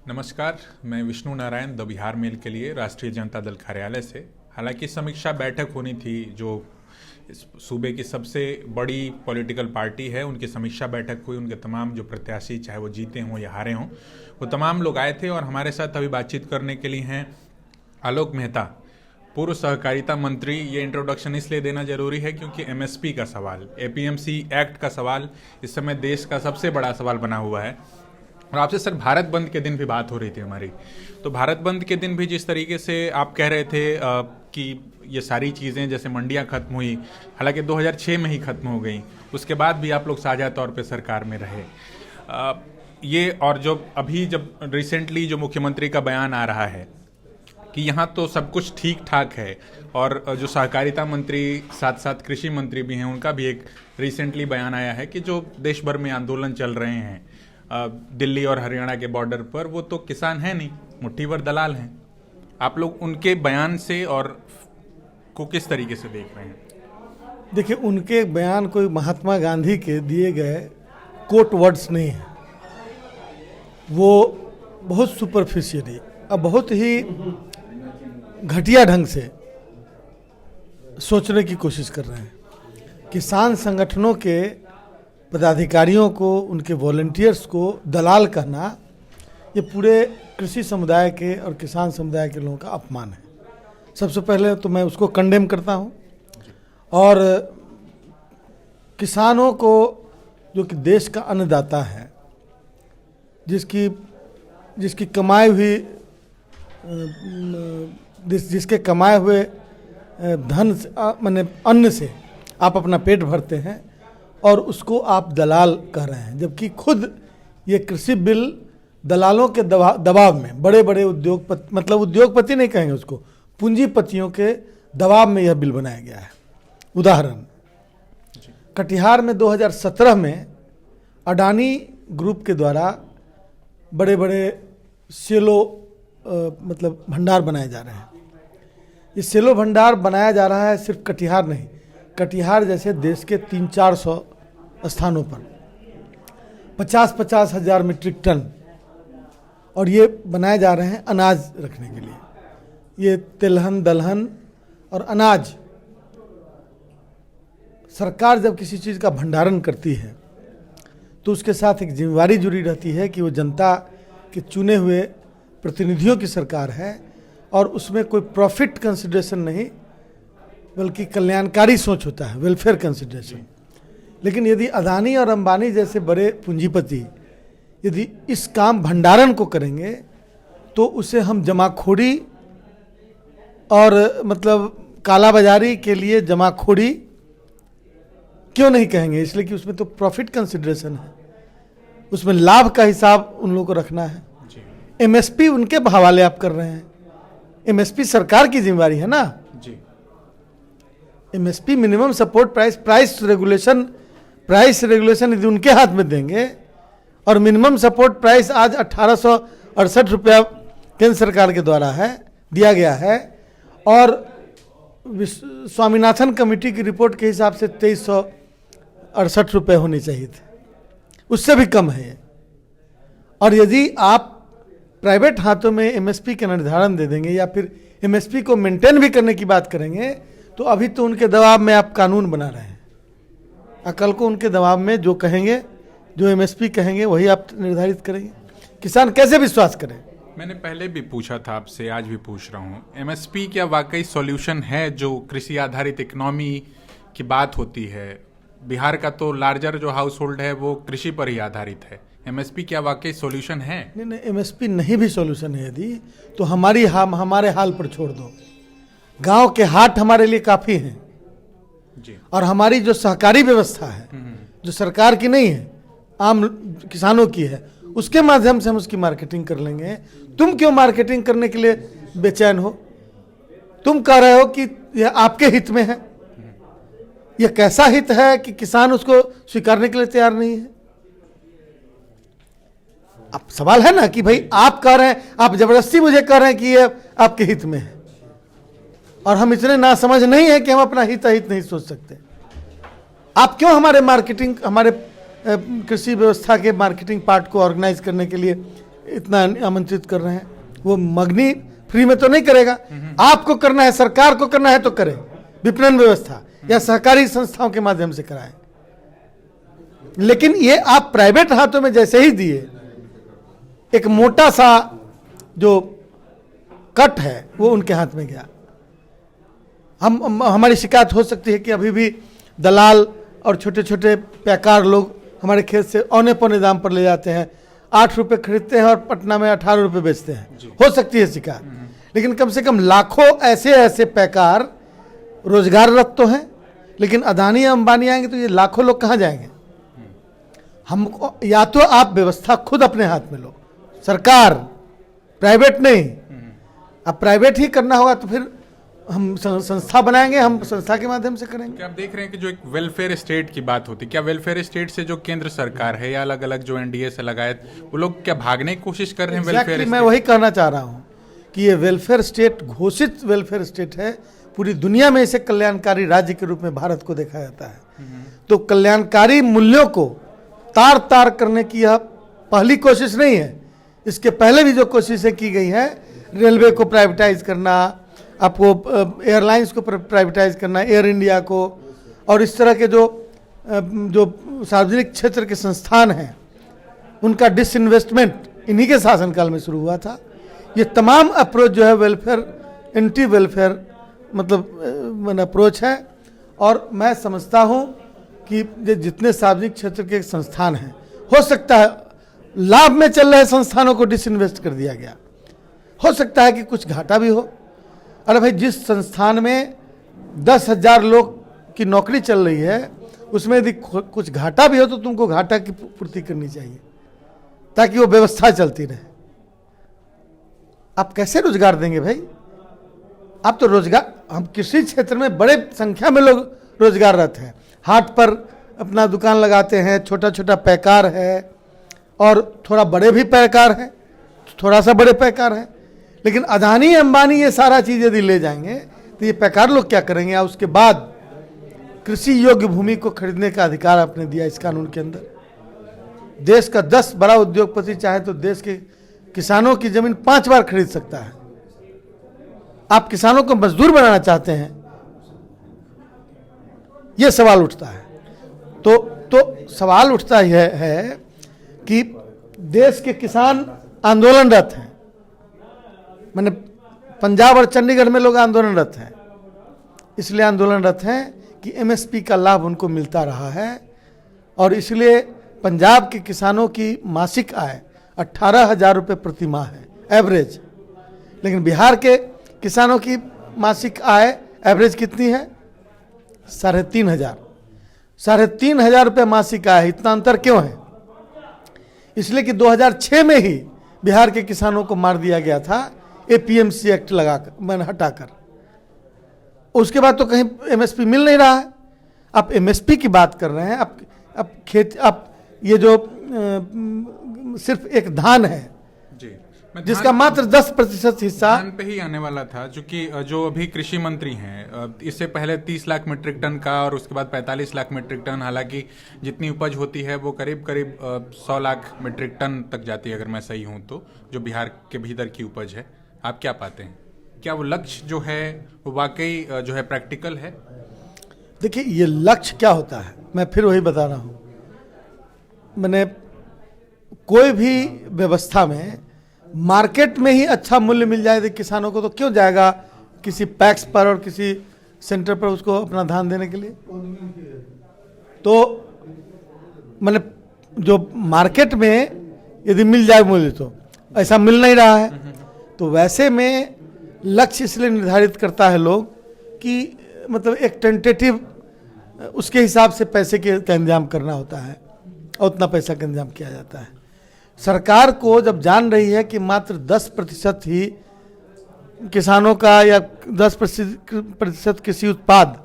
नमस्कार, मैं Vishnu Narayan the Bihar mail के लिए राष्ट्रीय जनता दल कार्यालय से। हालांकि समीक्षा बैठक होनी थी, जो इस सूबे की सबसे बड़ी पॉलिटिकल पार्टी है, उनकी समीक्षा बैठक हुई। उनके तमाम जो प्रत्याशी, चाहे वो जीते हों या हारे हों, वो तमाम लोग आए थे। और हमारे साथ अभी बातचीत करने के लिए हैं आलोक मेहता, पूर्व सहकारिता मंत्री। ये इंट्रोडक्शन इसलिए देना जरूरी है क्योंकि एमएसपी का सवाल, एपीएमसी एक्ट का सवाल इस समय देश का सबसे बड़ा सवाल बना हुआ है। और आपसे सर, भारत बंद के दिन भी बात हो रही थी हमारी, तो भारत बंद के दिन भी जिस तरीके से आप कह रहे थे कि ये सारी चीज़ें, जैसे मंडियां खत्म हुई, हालांकि 2006 में ही खत्म हो गई, उसके बाद भी आप लोग साझा तौर पे सरकार में रहे। ये और जो अभी जब रिसेंटली जो मुख्यमंत्री का बयान आ रहा है कि यहाँ तो सब कुछ ठीक ठाक है, और जो सहकारिता मंत्री साथ साथ कृषि मंत्री भी हैं, उनका भी एक रिसेंटली बयान आया है कि जो देश भर में आंदोलन चल रहे हैं दिल्ली और हरियाणा के बॉर्डर पर, वो तो किसान हैं नहीं, मुट्ठी भर दलाल हैं। आप लोग उनके बयान से और को किस तरीके से देख रहे हैं? देखिए, उनके बयान कोई महात्मा गांधी के दिए गए कोट वर्ड्स नहीं है। वो बहुत सुपरफिशियली और बहुत ही घटिया ढंग से सोचने की कोशिश कर रहे हैं। किसान संगठनों के पदाधिकारियों को, उनके वॉलंटियर्स को दलाल कहना, ये पूरे कृषि समुदाय के और किसान समुदाय के लोगों का अपमान है। सबसे पहले तो मैं उसको कंडेम करता हूँ। और किसानों को, जो कि देश का अन्नदाता है, जिसकी कमाई हुई जिसके कमाए हुए धन माने अन्न से आप अपना पेट भरते हैं, और उसको आप दलाल कह रहे हैं। जबकि खुद ये कृषि बिल दलालों के दबाव में, बड़े बड़े उद्योगपति, मतलब उद्योगपति नहीं कहेंगे उसको, पूंजीपतियों के दबाव में यह बिल बनाया गया है। उदाहरण, कटिहार में 2017 में अडानी ग्रुप के द्वारा बड़े बड़े सेलो मतलब भंडार बनाए जा रहे हैं। ये सेलो भंडार बनाया जा रहा है सिर्फ कटिहार नहीं, कटिहार जैसे देश के 300-400 स्थानों पर 50-50 हज़ार मीट्रिक टन, और ये बनाए जा रहे हैं अनाज रखने के लिए। ये तिलहन, दलहन और अनाज, सरकार जब किसी चीज़ का भंडारण करती है तो उसके साथ एक जिम्मेवारी जुड़ी रहती है कि वो जनता के चुने हुए प्रतिनिधियों की सरकार है, और उसमें कोई प्रॉफिट कंसिडरेशन नहीं, बल्कि कल्याणकारी सोच होता है, वेलफेयर कंसिडरेशन। लेकिन यदि अदानी और अंबानी जैसे बड़े पूंजीपति यदि इस काम भंडारण को करेंगे, तो उसे हम जमाखोरी और मतलब कालाबाजारी के लिए जमाखोरी क्यों नहीं कहेंगे? इसलिए कि उसमें तो प्रॉफिट कंसिडरेशन है, उसमें लाभ का हिसाब उन लोगों को रखना है। एमएसपी उनके हवाले आप कर रहे हैं। एमएसपी सरकार की जिम्मेवारी है ना जी। MSP, minimum support price, price regulation यदि उनके हाथ में देंगे, और मिनिमम सपोर्ट प्राइस आज 1868 रुपया केंद्र सरकार के द्वारा है, दिया गया है, और स्वामीनाथन कमेटी की रिपोर्ट के हिसाब से 2368 रुपये होने चाहिए थे, उससे भी कम है ये। और यदि आप प्राइवेट हाथों में एमएसपी का निर्धारण दे देंगे, या फिर एमएसपी को मेंटेन भी करने की बात करेंगे, तो अभी तो उनके दबाव में आप कानून बना रहे हैं। कल को उनके दबाव में जो कहेंगे, जो एमएसपी कहेंगे, वही आप निर्धारित करेंगे। किसान कैसे विश्वास करें? मैंने पहले भी पूछा था आपसे, आज भी पूछ रहा हूँ, एमएसपी क्या वाकई सॉल्यूशन है? जो कृषि आधारित इकोनॉमी की बात होती है, बिहार का तो लार्जर जो हाउस होल्ड है वो कृषि पर ही आधारित है। एमएसपी क्या वाकई सॉल्यूशन है? नहीं, एमएसपी नहीं भी सॉल्यूशन है यदि, तो हमारे हाल पर छोड़ दो। गांव के हाट हमारे लिए काफ़ी हैं जी। और हमारी जो सहकारी व्यवस्था है, जो सरकार की नहीं है, आम किसानों की है, उसके माध्यम से हम उसकी मार्केटिंग कर लेंगे। तुम क्यों मार्केटिंग करने के लिए बेचैन हो? तुम कह रहे हो कि यह आपके हित में है। यह कैसा हित है कि किसान उसको स्वीकारने के लिए तैयार नहीं है? अब सवाल है ना कि भाई आप कह रहे हैं, आप जबरदस्ती मुझे कह रहे हैं कि ये आपके हित में है, और हम इतने नासमझ नहीं है कि हम अपना हित अहित नहीं सोच सकते। आप क्यों हमारे कृषि व्यवस्था के मार्केटिंग पार्ट को ऑर्गेनाइज करने के लिए इतना आमंत्रित कर रहे हैं। वो मगनी फ्री में तो नहीं करेगा, आपको करना है, सरकार को करना है तो करे, विपणन व्यवस्था या सहकारी संस्थाओं के माध्यम से कराए। लेकिन ये आप प्राइवेट हाथों में जैसे ही दिए, एक मोटा सा जो कट है वो उनके हाथ में गया। हमारी शिकायत हो सकती है कि अभी भी दलाल और छोटे छोटे पैकार लोग हमारे खेत से औने पौने दाम पर ले जाते हैं, 8 रुपये खरीदते हैं और पटना में 18 रुपये बेचते हैं। हो सकती है शिकायत, लेकिन कम से कम लाखों ऐसे ऐसे पैकार रोजगाररत तो हैं। लेकिन अदानी अंबानी आएंगे तो ये लाखों लोग कहाँ जाएंगे? हमको या तो आप व्यवस्था खुद अपने हाथ में लो, सरकार, प्राइवेट नहीं। अब प्राइवेट ही करना होगा तो फिर हम संस्था बनाएंगे, हम संस्था के माध्यम से करेंगे। क्या आप देख रहे हैं कि जो एक वेलफेयर स्टेट की बात होती है, क्या वेलफेयर स्टेट से जो केंद्र सरकार है या अलग अलग जो एनडीए से लगाए, वो लोग क्या भागने की कोशिश कर रहे हैं? वेलफेयर मैं वही कहना चाह रहा हूँ कि ये वेलफेयर स्टेट घोषित वेलफेयर स्टेट है। पूरी दुनिया में इसे कल्याणकारी राज्य के रूप में भारत को देखा जाता है। तो कल्याणकारी मूल्यों को तार तार करने की यह पहली कोशिश नहीं है। इसके पहले भी जो कोशिशें की गई हैं, रेलवे को प्राइवेटाइज करना, आपको एयरलाइंस को प्राइवेटाइज करना, एयर इंडिया को, और इस तरह के जो सार्वजनिक क्षेत्र के संस्थान हैं उनका डिसइन्वेस्टमेंट इन्हीं के शासनकाल में शुरू हुआ था। ये तमाम अप्रोच जो है वेलफेयर, एंटी वेलफेयर मतलब अप्रोच है। और मैं समझता हूँ कि जितने सार्वजनिक क्षेत्र के संस्थान हैं, हो सकता है लाभ में चल रहे संस्थानों को डिसइन्वेस्ट कर दिया गया, हो सकता है कि कुछ घाटा भी हो। अरे भाई, जिस संस्थान में 10,000 लोग की नौकरी चल रही है, उसमें यदि कुछ घाटा भी हो तो तुमको घाटा की पूर्ति करनी चाहिए ताकि वो व्यवस्था चलती रहे। आप कैसे रोजगार देंगे भाई? आप तो रोजगार, हम कृषि क्षेत्र में बड़े संख्या में लोग रोजगाररत हैं, हाट पर अपना दुकान लगाते हैं, छोटा छोटा पैकार है और थोड़ा बड़े भी पैकार है, थोड़ा सा बड़े पैकार है। लेकिन अदानी अंबानी ये सारा चीज़ यदि ले जाएंगे तो ये पैकार लोग क्या करेंगे? और उसके बाद कृषि योग्य भूमि को खरीदने का अधिकार आपने दिया इस कानून के अंदर। देश का 10 बड़ा उद्योगपति चाहे तो देश के किसानों की जमीन 5 बार खरीद सकता है। आप किसानों को मजदूर बनाना चाहते हैं, यह सवाल उठता है। तो सवाल उठता है कि देश के किसान आंदोलनरत हैं, मैंने पंजाब और चंडीगढ़ में लोग आंदोलनरत हैं। इसलिए आंदोलनरत हैं कि एमएसपी का लाभ उनको मिलता रहा है, और इसलिए पंजाब के किसानों की मासिक आय 18,000 रुपये प्रति माह है एवरेज। लेकिन बिहार के किसानों की मासिक आय एवरेज कितनी है? 3,500। 3,500 रुपये मासिक आय। इतना अंतर क्यों है? इसलिए कि 2006 में ही बिहार के किसानों को मार दिया गया था एपीएमसी एक्ट लगाकर, मैंने हटाकर। उसके बाद तो कहीं एमएसपी मिल नहीं रहा है। आप एमएसपी की बात कर रहे हैं, आप ये जो सिर्फ एक धान है जी, जिसका मात्र 10% हिस्सा धान पे ही आने वाला था, क्योंकि जो अभी कृषि मंत्री हैं, इससे पहले 30 लाख मीट्रिक टन का और उसके बाद 45 लाख मीट्रिक टन, हालांकि जितनी उपज होती है वो करीब 100 लाख मीट्रिक टन तक जाती है अगर मैं सही हूं तो, जो बिहार के भीतर की उपज है। आप क्या पाते हैं? क्या वो लक्ष्य जो है वो वाकई जो है प्रैक्टिकल है? देखिए, ये लक्ष्य क्या होता है, मैं फिर वही बता रहा हूँ। मैंने कोई भी व्यवस्था में मार्केट में ही अच्छा मूल्य मिल जाए किसानों को, तो क्यों जाएगा किसी पैक्स पर और किसी सेंटर पर उसको अपना धान देने के लिए? तो मैंने जो मार्केट में यदि मिल जाए मूल्य, तो ऐसा मिल नहीं रहा है। तो वैसे में लक्ष्य इसलिए निर्धारित करता है लोग कि मतलब एक टेंटेटिव उसके हिसाब से पैसे का इंतजाम करना होता है और उतना पैसा का इंतजाम किया जाता है। सरकार को जब जान रही है कि मात्र 10% ही किसानों का या 10% कृषि उत्पाद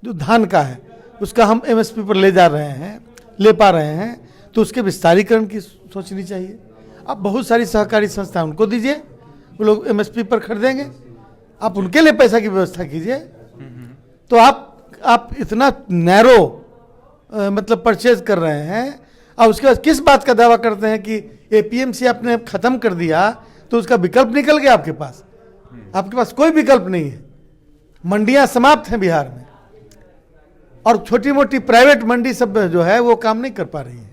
जो धान का है उसका हम एमएसपी पर ले पा रहे हैं, तो उसके विस्तारीकरण की सोचनी चाहिए। आप बहुत सारी सहकारी संस्थाएं उनको दीजिए, वो लोग एमएसपी पर खरीदेंगे, आप उनके लिए पैसा की व्यवस्था कीजिए। तो आप इतना नैरो मतलब परचेज कर रहे हैं। और उसके बाद किस बात का दावा करते हैं कि एपीएमसी आपने खत्म कर दिया तो उसका विकल्प निकल गया आपके पास? आपके पास कोई विकल्प नहीं है। मंडियां समाप्त हैं बिहार में, और छोटी मोटी प्राइवेट मंडी सब जो है वो काम नहीं कर पा रही है।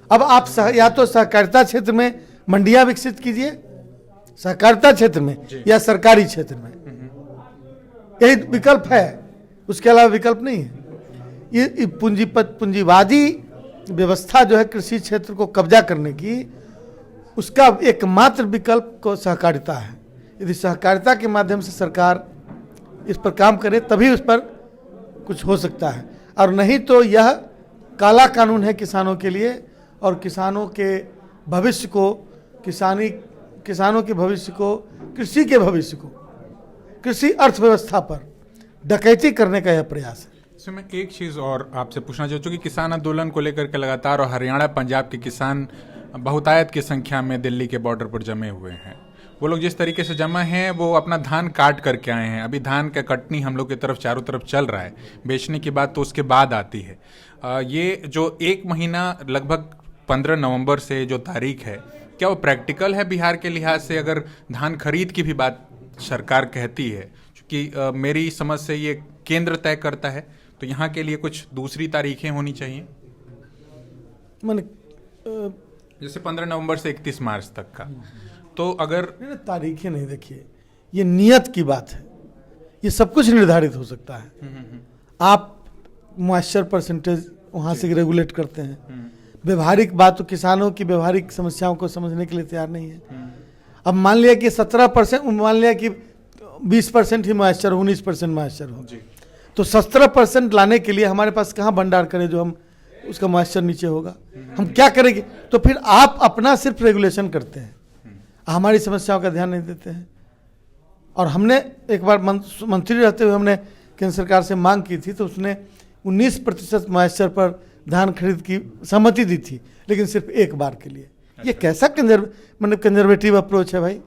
अब आप या तो सहकारिता क्षेत्र में मंडियां विकसित कीजिए, सहकारिता क्षेत्र में, या सरकारी क्षेत्र में, यही विकल्प है, उसके अलावा विकल्प नहीं है। ये पूंजीवादी व्यवस्था जो है कृषि क्षेत्र को कब्जा करने की, उसका एकमात्र विकल्प को सहकारिता है। यदि सहकारिता के माध्यम से सरकार इस पर काम करे तभी उस पर कुछ हो सकता है, और नहीं तो यह काला कानून है किसानों के लिए, और किसानों के भविष्य को, किसानों के भविष्य को, कृषि के भविष्य को, कृषि अर्थव्यवस्था पर डकैती करने का यह प्रयास है। इसमें मैं एक चीज़ और आपसे पूछना चाहता हूँ कि किसान आंदोलन को लेकर के लगातार और हरियाणा पंजाब के किसान बहुतायत की संख्या में दिल्ली के बॉर्डर पर जमे हुए हैं। वो लोग जिस तरीके से जमा हैं वो अपना धान काट करके आए हैं। अभी धान का कटनी हम लोग की तरफ चारों तरफ चल रहा है, बेचने की बात तो उसके बाद आती है। ये जो 1 महीना लगभग 15 नवंबर से जो तारीख है, क्या वो प्रैक्टिकल है बिहार के लिहाज से? अगर धान खरीद की भी बात सरकार कहती है, क्योंकि मेरी समझ से ये केंद्र तय करता है, तो यहाँ के लिए कुछ दूसरी तारीखें होनी चाहिए, जैसे 15 नवंबर से 31 मार्च तक का। तो अगर तारीखें नहीं, देखिए ये नियत की बात है, ये सब कुछ निर्धारित हो सकता है। आप मॉइस्चर परसेंटेज वहाँ से रेगुलेट करते हैं, व्यवहारिक बात तो किसानों की व्यवहारिक समस्याओं को समझने के लिए तैयार नहीं है। अब मान लिया कि 17%, मान लिया कि 20% ही मॉइस्चर, 19% मॉइस्चर हो, तो 17% लाने के लिए हमारे पास कहाँ भंडार करें जो हम उसका मॉइस्चर नीचे होगा? हम क्या करेंगे? तो फिर आप अपना सिर्फ रेगुलेशन करते हैं, हमारी समस्याओं का ध्यान नहीं देते हैं। और हमने एक बार मंत्री रहते हुए हमने केंद्र सरकार से मांग की थी, तो उसने 19% मॉइस्चर पर धान खरीद की सहमति दी थी, लेकिन सिर्फ एक बार के लिए। ये कैसा कंजर्वेटिव अप्रोच है भाई?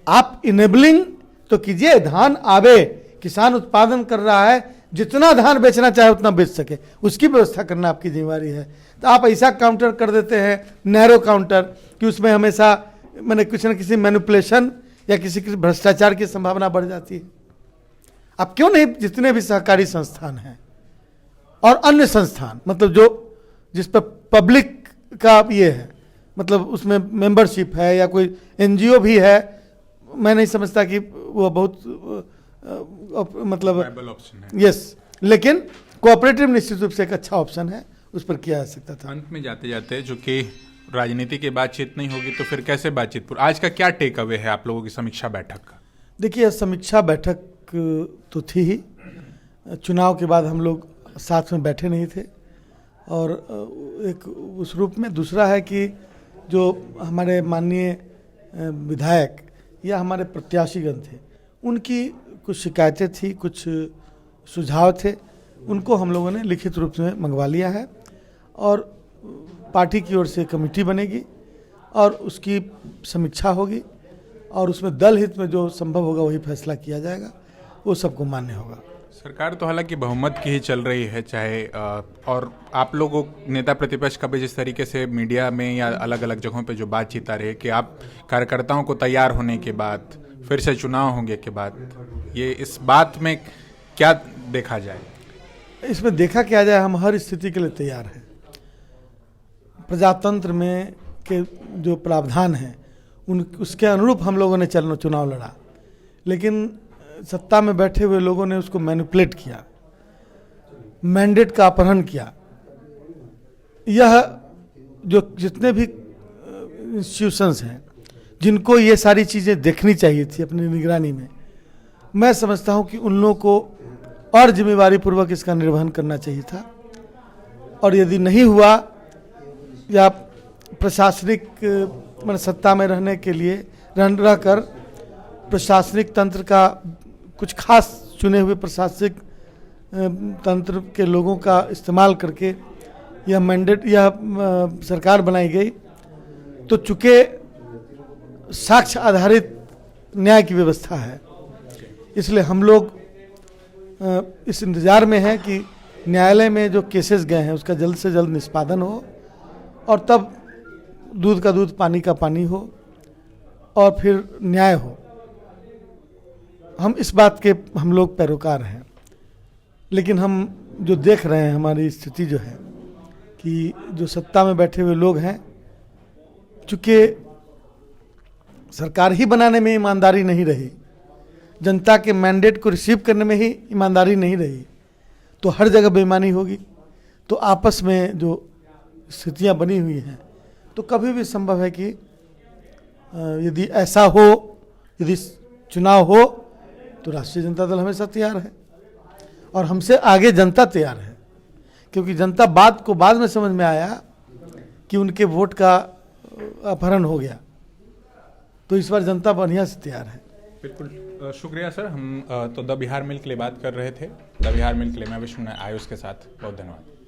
आप इनेबलिंग तो कीजिए, धान आवे, किसान उत्पादन कर रहा है, जितना धान बेचना चाहे उतना बेच सके, उसकी व्यवस्था करना आपकी जिम्मेवारी है। तो आप ऐसा काउंटर कर देते हैं, नैरो काउंटर, कि उसमें हमेशा कुछ न किसी मैनिपुलेशन या किसी भ्रष्टाचार की संभावना बढ़ जाती है। आप क्यों नहीं, जितने भी सहकारी संस्थान हैं और अन्य संस्थान, मतलब जो जिस पर पब्लिक का ये है, मतलब उसमें मेंबरशिप है या कोई एनजीओ भी है, मैं नहीं समझता कि वो बहुत मतलब ऑप्शन है। यस, लेकिन कोऑपरेटिव निश्चित रूप से एक अच्छा ऑप्शन है, उस पर किया जा सकता था। अंत में जाते जाते, जो कि राजनीति की बातचीत नहीं होगी तो फिर कैसे बातचीत? आज का क्या टेक अवे है आप लोगों की समीक्षा बैठक का? देखिए, समीक्षा बैठक तो थी ही, चुनाव के बाद हम लोग साथ में बैठे नहीं थे, और एक उस रूप में। दूसरा है कि जो हमारे माननीय विधायक या हमारे प्रत्याशीगण थे, उनकी कुछ शिकायतें थी, कुछ सुझाव थे, उनको हम लोगों ने लिखित रूप में मंगवा लिया है, और पार्टी की ओर से कमेटी बनेगी और उसकी समीक्षा होगी, और उसमें दल हित में जो संभव होगा वही फैसला किया जाएगा, वो सबको मान्य होगा। सरकार तो हालांकि बहुमत की ही चल रही है, चाहे और आप लोगों नेता प्रतिपक्ष का भी जिस तरीके से मीडिया में या अलग अलग जगहों पे जो बातचीत आ रही है कि आप कार्यकर्ताओं को तैयार होने के बाद, फिर से चुनाव होंगे के बाद, ये इस बात में क्या देखा जाए? इसमें देखा क्या जाए, हम हर स्थिति के लिए तैयार हैं। प्रजातंत्र में के जो प्रावधान हैं उसके अनुरूप हम लोगों ने चुनाव लड़ा, लेकिन सत्ता में बैठे हुए लोगों ने उसको मैनिपुलेट किया, मैंडेट का अपहरण किया। यह जो जितने भी इंस्टीट्यूशंस हैं जिनको ये सारी चीज़ें देखनी चाहिए थी अपनी निगरानी में, मैं समझता हूँ कि उन लोगों को और जिम्मेवारी पूर्वक इसका निर्वहन करना चाहिए था। और यदि नहीं हुआ, या प्रशासनिक सत्ता में रहने के लिए रहकर प्रशासनिक तंत्र का कुछ खास चुने हुए प्रशासनिक तंत्र के लोगों का इस्तेमाल करके यह मैंडेट, यह सरकार बनाई गई, तो चूँकि साक्ष्य आधारित न्याय की व्यवस्था है, इसलिए हम लोग इस इंतज़ार में हैं कि न्यायालय में जो केसेस गए हैं उसका जल्द से जल्द निष्पादन हो, और तब दूध का दूध पानी का पानी हो और फिर न्याय हो। हम इस बात के हम लोग पैरोकार हैं, लेकिन हम जो देख रहे हैं हमारी स्थिति जो है कि जो सत्ता में बैठे हुए लोग हैं, चूँकि सरकार ही बनाने में ईमानदारी नहीं रही, जनता के मैंडेट को रिसीव करने में ही ईमानदारी नहीं रही, तो हर जगह बेईमानी होगी। तो आपस में जो स्थितियां बनी हुई हैं, तो कभी भी संभव है कि यदि ऐसा हो, यदि चुनाव हो, तो राष्ट्रीय जनता दल हमेशा तैयार है और हमसे आगे जनता तैयार है, क्योंकि जनता बात को बाद में समझ में आया कि उनके वोट का अपहरण हो गया, तो इस बार जनता बढ़िया से तैयार है। बिल्कुल, शुक्रिया सर। हम तो द बिहार मिल के लिए बात कर रहे थे। द बिहार मिल के लिए मैं विष्णु आयुष के साथ, बहुत धन्यवाद।